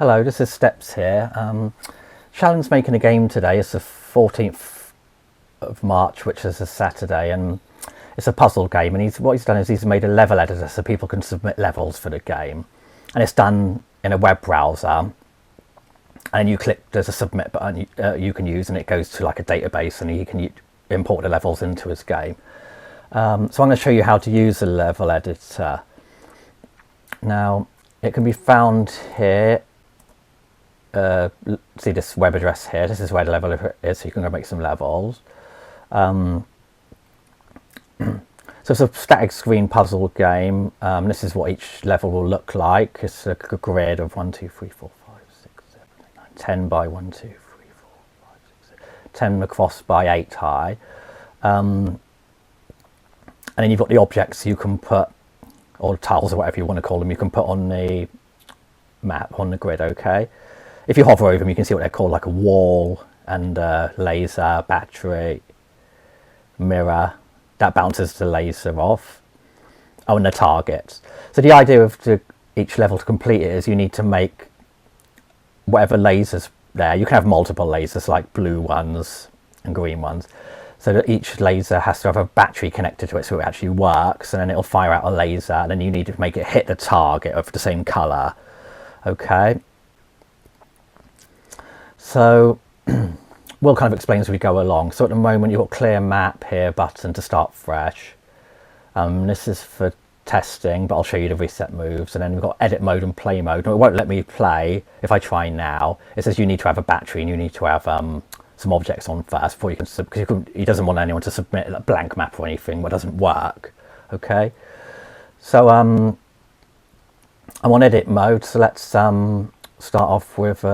Hello, this is Steps here. Shallan's making a game today. It's the 14th of March, which is a Saturday, and it's a puzzle game. And what he's done is he's made a level editor so people can submit levels for the game. And it's done in a web browser. And you click, there's a submit button you can use, and it goes to like a database, and he can import the levels into his game. So I'm going to show you how to use the level editor. Now, it can be found here. See this web address here. This is where the level is, so you can go make some levels. So it's a static screen puzzle game. This is what each level will look like. It's a grid of 1, 2, 3, 4, 5, 6, 7, 8, 9, 10 by 1, 2, 3, 4, 5, 6, 7, 10 across by 8 high. And then you've got the objects you can put, or tiles or whatever you want to call them, you can put on the map, on the grid, okay? If you hover over them, you can see what they're called, like a wall and laser, battery, mirror. That bounces the laser off. Oh, and the targets. So the idea of each level to complete it is you need to make whatever lasers there. You can have multiple lasers, like blue ones and green ones. So that each laser has to have a battery connected to it so it actually works, and then it'll fire out a laser, and then you need to make it hit the target of the same colour. Okay. So we'll kind of explain as we go along. So at the moment you've got clear map here, button to start fresh. This is for testing, but I'll show you the reset moves. And then we've got edit mode and play mode. No, it won't let me play if I try now. It says you need to have a battery and you need to have some objects on first before you can, because he doesn't want anyone to submit a blank map or anything that doesn't work. Okay. So I'm on edit mode. So let's start off with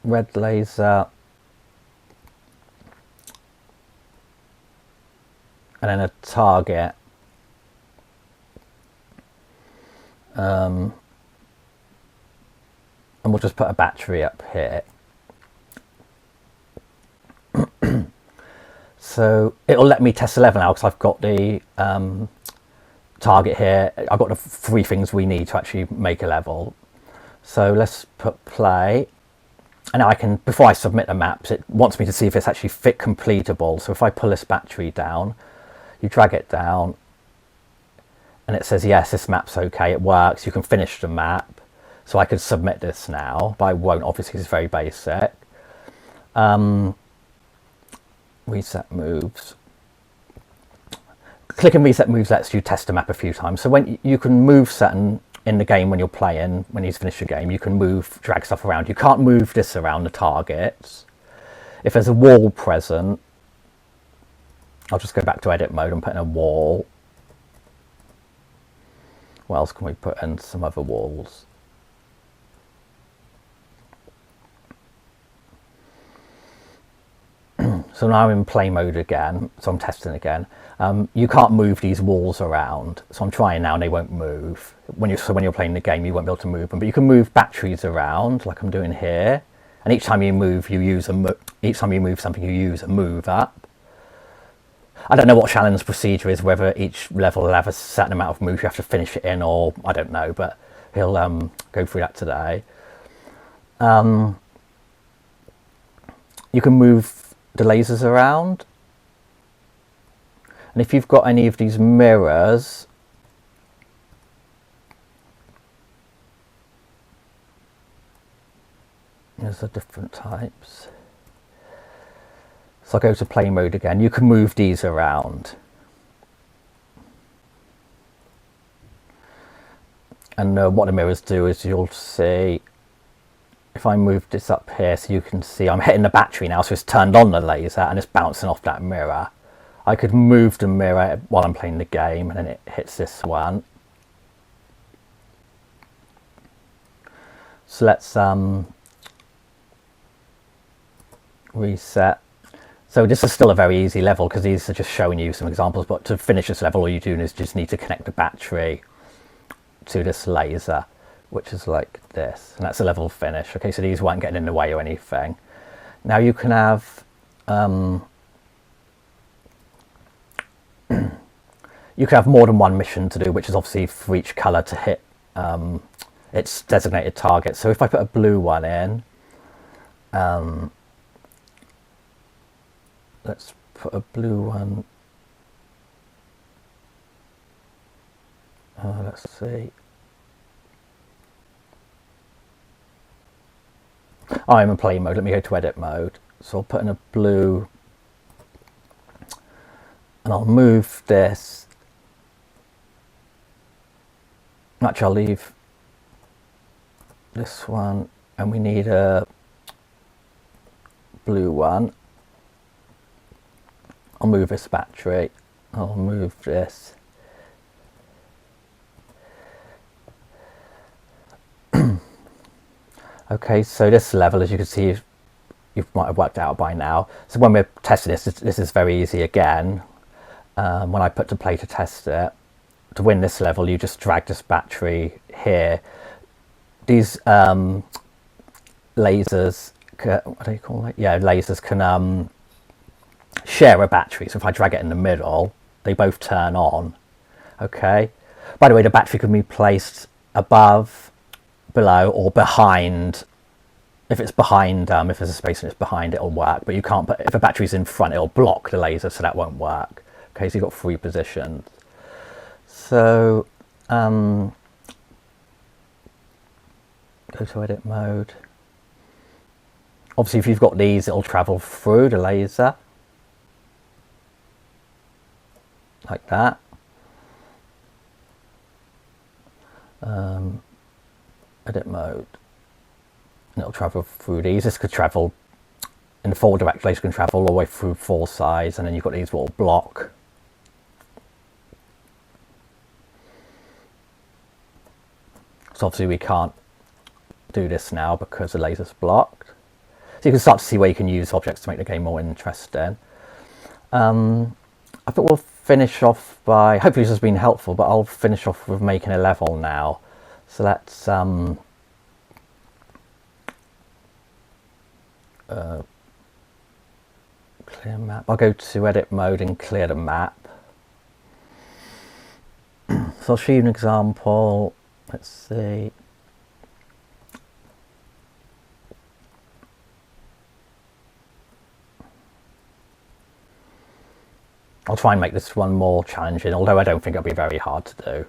red laser, and then a target, and we'll just put a battery up here. So it'll let me test the level now because I've got the target here. I've got the 3 things we need to actually make a level. So let's put play. And now I can, before I submit the maps, it wants me to see if it's actually fit completable. So if I pull this battery down, you drag it down, and it says, yes, this map's okay, it works, you can finish the map. So I could submit this now, but I won't, obviously it's very basic. Reset moves. Clicking reset moves lets you test the map a few times. So when you can move certain, in the game when you're playing, when he's finished the game, you can drag stuff around. You can't move this around the targets. If there's a wall present, I'll just go back to edit mode and put in a wall. What else can we put in? Some other walls. So now I'm in play mode again, so I'm testing again. You can't move these walls around, so I'm trying now and they won't move. When you're playing the game, you won't be able to move them, but you can move batteries around, like I'm doing here. And each time you move, each time you move something, you use a move up. I don't know what Shallan's procedure is, whether each level will have a certain amount of moves you have to finish it in, or I don't know, but he'll go through that today. You can move the lasers around, and if you've got any of these mirrors, there's the different types. So I'll go to play mode again. You can move these around, and what the mirrors do is you'll see, if I move this up here, so you can see I'm hitting the battery now, so it's turned on the laser and it's bouncing off that mirror. I could move the mirror while I'm playing the game, and then it hits this one. So let's reset. So this is still a very easy level because these are just showing you some examples, but to finish this level all you do is just need to connect the battery to this laser, which is like this, and that's a level finish. Okay, so these weren't getting in the way or anything. Now you can have you can have more than one mission to do, which is obviously for each colour to hit its designated target. So if I put a blue one in, let's put a blue one, let's see. I'm in play mode, let me go to edit mode. So I'll put in a blue, and I'll move this. Actually, I'll leave this one, and we need a blue one. I'll move this battery, I'll move this. Okay, so this level, as you can see, you might have worked out by now. So when we're testing this is very easy again. When I put to play to test it, to win this level, you just drag this battery here. These lasers, what do you call it? Yeah, lasers can share a battery. So if I drag it in the middle, they both turn on. Okay. By the way, the battery can be placed above, below, or behind. If it's behind, if there's a space and it's behind, it'll work. But you can't put, if a battery's in front, it'll block the laser, so that won't work. Okay, so you've got 3 positions. So go to edit mode. Obviously, if you've got these, it'll travel through the laser like that. Edit mode, and it'll travel through these. This could travel in the 4 direct laser, can travel all the way through 4 sides, and then you've got these little block. So obviously we can't do this now because the laser's blocked. So you can start to see where you can use objects to make the game more interesting. I think we'll finish off by, hopefully this has been helpful, but I'll finish off with making a level now. So let's clear map. I'll go to edit mode and clear the map. So I'll show you an example. Let's see. I'll try and make this one more challenging, although I don't think it'll be very hard to do.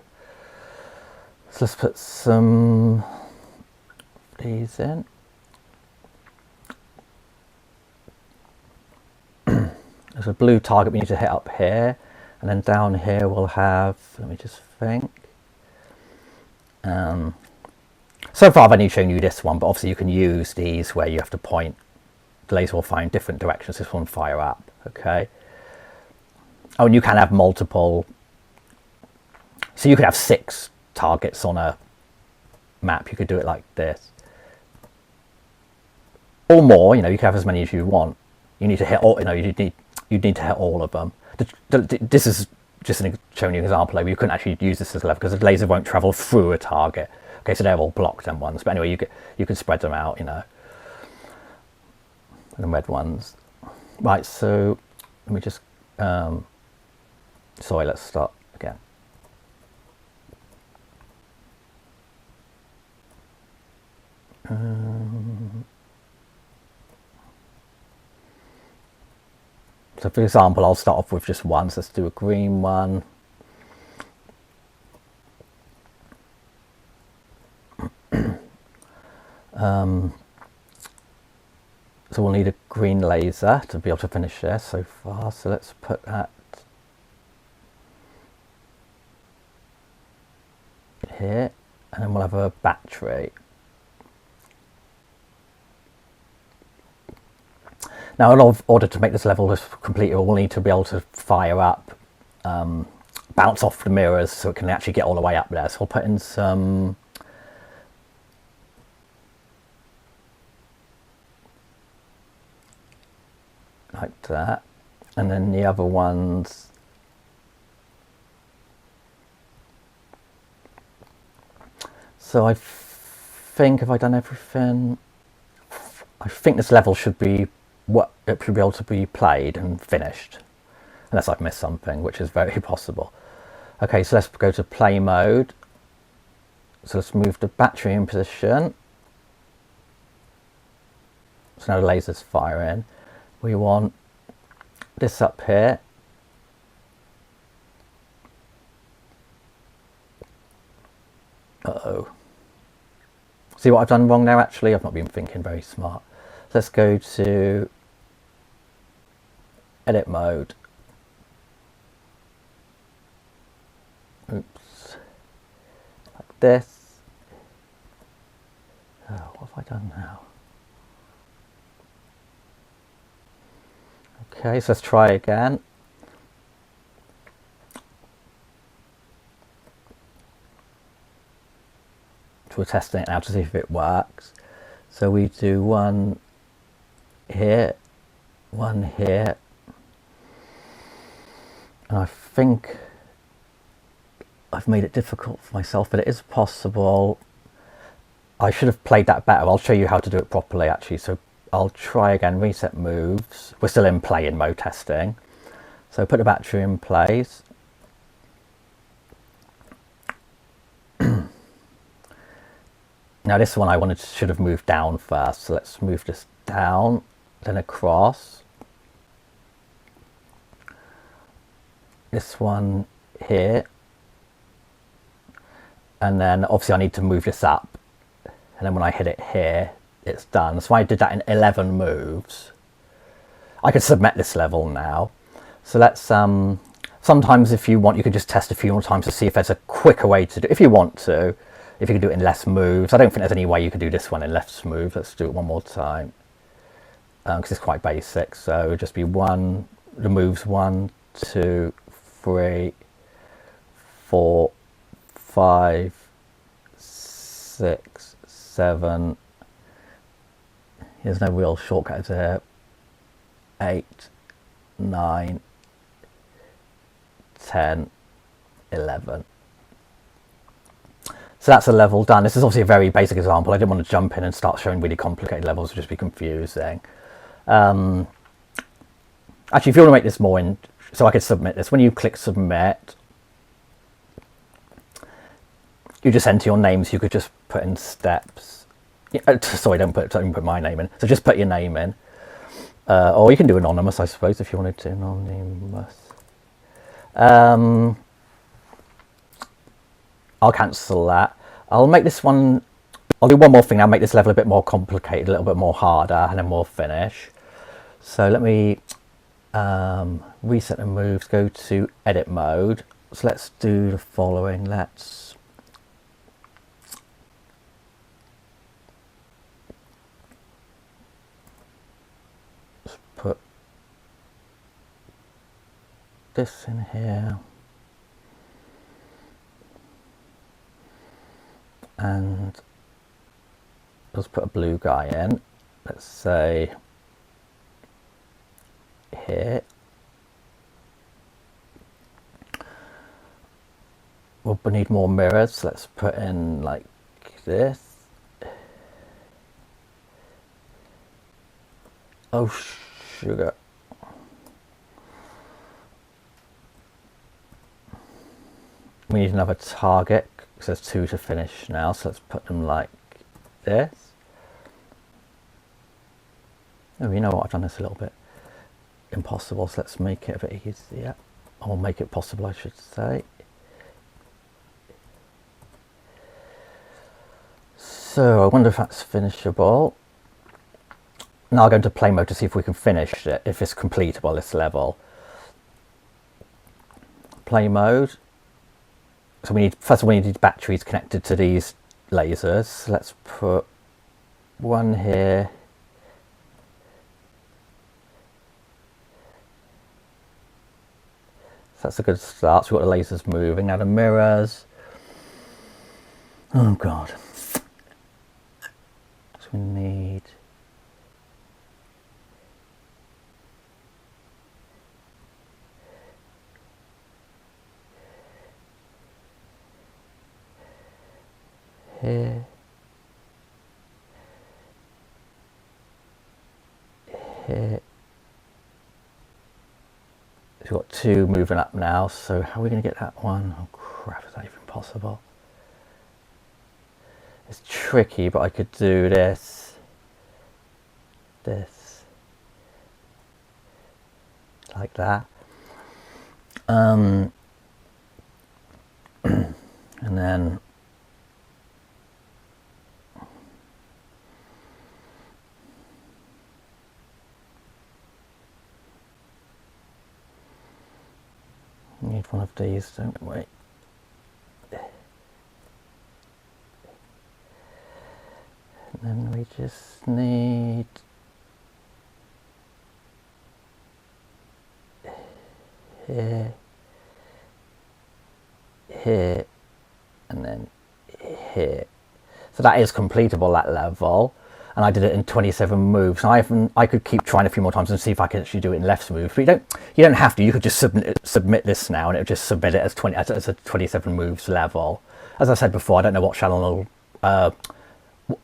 So let's put some of these in. There's a blue target we need to hit up here, and then down here we'll have, let me just think. So far I've only shown you this one, but obviously you can use these where you have to point. The laser will find different directions. This one fire up, okay? Oh, and you can have multiple. So you could have 6 targets on a map. You could do it like this. Or more, you know, you can have as many as you want. You need to hit all, you know, you need to hit all of them. This is just showing you an example where you couldn't actually use this as a level because the laser won't travel through a target. Okay, so they're all blocked them ones. But anyway, you can spread them out, you know. And the red ones. Right, so let me just sorry, let's start again. So for example, I'll start off with just one. So let's do a green one. So we'll need a green laser to be able to finish this so far. So let's put that here, and then we'll have a battery. Now, in order to make this level completely, we'll need to be able to fire up, bounce off the mirrors so it can actually get all the way up there. So we'll put in some like that, and then the other ones so I think, have I done everything? I think this level should be it should be able to be played and finished, unless I've missed something, which is very possible. Okay, so let's go to play mode, So let's move the battery in position. So now the laser's firing. We want this up here. Uh-oh. See what I've done wrong there actually? I've not been thinking very smart. Let's go to edit mode. Oops. Like this. Oh, what have I done now? Okay, so let's try again. So we're testing it now to see if it works. So we do one here, one here. And I think I've made it difficult for myself, but it is possible. I should have played that better. I'll show you how to do it properly actually. So I'll try again, reset moves. We're still in play-in mode testing. So put the battery in place. Now this one I should have moved down first. So let's move this down, then across. This one here. And then obviously I need to move this up. And then when I hit it here, it's done. So I did that in 11 moves. I could submit this level now. So let's, sometimes if you want, you could just test a few more times to see if there's a quicker way to do it. If you want to, if you can do it in less moves. I don't think there's any way you could do this one in less moves. Let's do it one more time. Because it's quite basic. So it'll just be the moves 1, 2, 3, 4, 5, 6, 7. There's no real shortcuts there. 8, 9, 10, 11. So that's a level done. This is obviously a very basic example. I didn't want to jump in and start showing really complicated levels. It would just be confusing. Actually, if you want to make this more so I could submit this, when you click submit, you just enter your name, so you could just put in steps. Sorry, don't put my name in. So just put your name in. Or you can do anonymous, I suppose, if you wanted to. Anonymous. I'll cancel that. I'll make this one, I'll do one more thing now, make this level a bit more complicated, a little bit more harder, and then we'll finish. So let me reset the moves, go to edit mode. So let's do the following. Let's put this in here. And let's put a blue guy in. Let's say here. We'll need more mirrors. Let's put in like this. Oh, sugar. We need another target. So there's 2 to finish now, so let's put them like this. Oh, you know what, I've done this a little bit impossible, so let's make it a bit easier. Or make it possible, I should say. So I wonder if that's finishable. Now I'll go into play mode to see if we can finish it, if it's completable, this level. Play mode. So we need, first of all, we need batteries connected to these lasers. Let's put one here. So that's a good start. So we've got the lasers moving. Now the mirrors. Oh God. So we need here, here. We've got 2 moving up now, so how are we going to get that one? Oh crap, is that even possible? It's tricky, but I could do this, like that. And then need one of these, don't we? And then we just need here, here, and then here. So that is completable, that level. And I did it in 27 moves. I could keep trying a few more times and see if I can actually do it in less moves. But you don't have to. You could just submit this now, and it would just submit it as a 27 moves level. As I said before, I don't know what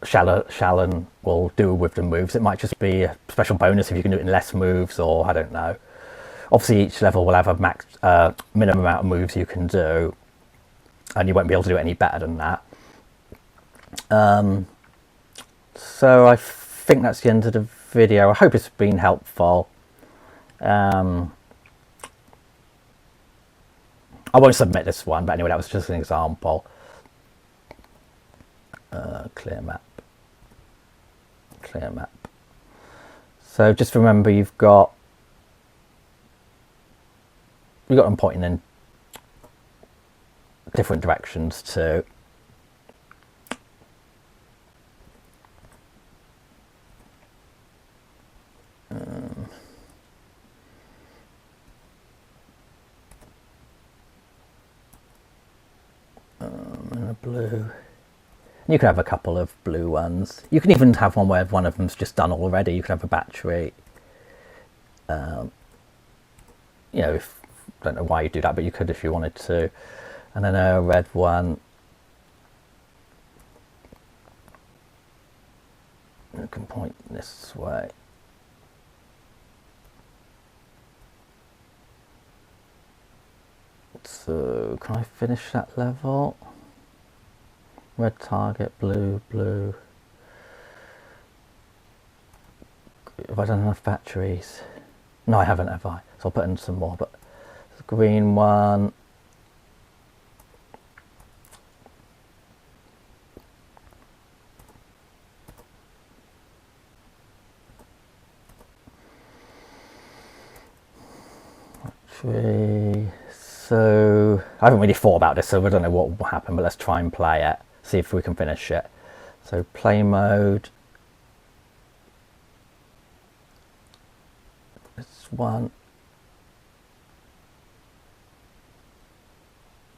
Shallan will do with the moves. It might just be a special bonus if you can do it in less moves, or I don't know. Obviously, each level will have a max minimum amount of moves you can do, and you won't be able to do it any better than that. So I think that's the end of the video. I hope it's been helpful. I won't submit this one, but anyway, that was just an example. Clear map. So just remember, you've got them pointing in different directions too. And a blue. You can have a couple of blue ones. You can even have one where one of them's just done already. You can have a battery. You know, I don't know why you do that, but you could if you wanted to. And then a red one. You can point this way. So, can I finish that level? Red target, blue. Have I done enough batteries? No, I haven't, have I? So I'll put in some more, but the green one. Battery. So I haven't really thought about this, so I don't know what will happen, but let's try and play it, see if we can finish it. So play mode. This one.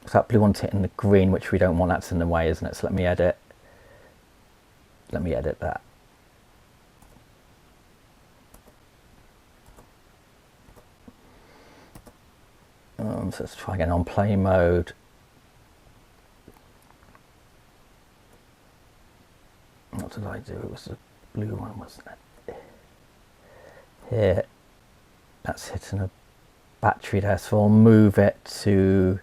So that blue one's hitting the green, which we don't want. That's in the way, isn't it? So let me edit that. So let's try again on play mode. What did I do? It was the blue one, wasn't it? Here, that's hitting a battery there, so I'll move it to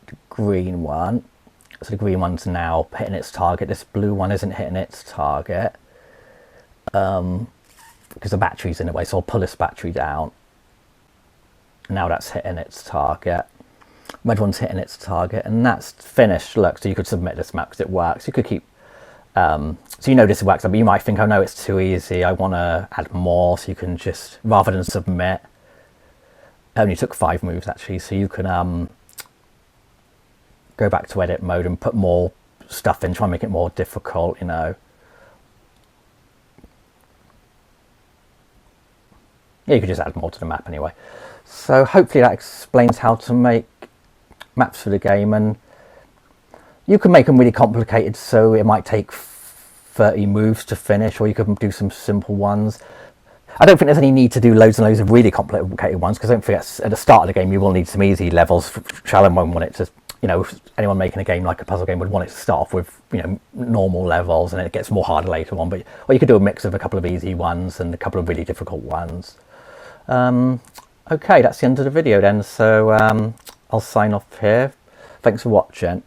the green one. So the green one's now hitting its target. This blue one isn't hitting its target because the battery's in the way, so I'll pull this battery down. Now that's hitting its target. Red one's hitting its target, and that's finished. Look, so you could submit this map because it works. You could keep, so you know this works, but you might think, oh no, it's too easy. I want to add more, so you can just, rather than submit, it only took 5 moves actually, so you can go back to edit mode and put more stuff in, try and make it more difficult, you know. Yeah, you could just add more to the map anyway. So hopefully that explains how to make maps for the game, and you can make them really complicated, so it might take 30 moves to finish, or you could do some simple ones. I don't think there's any need to do loads and loads of really complicated ones, because don't forget, at the start of the game you will need some easy levels. Shallan won't want it to, you know, anyone making a game like a puzzle game would want it to start off with, you know, normal levels, and then it gets more harder later on. But or you could do a mix of a couple of easy ones and a couple of really difficult ones. Okay, that's the end of the video then, so I'll sign off here. Thanks for watching.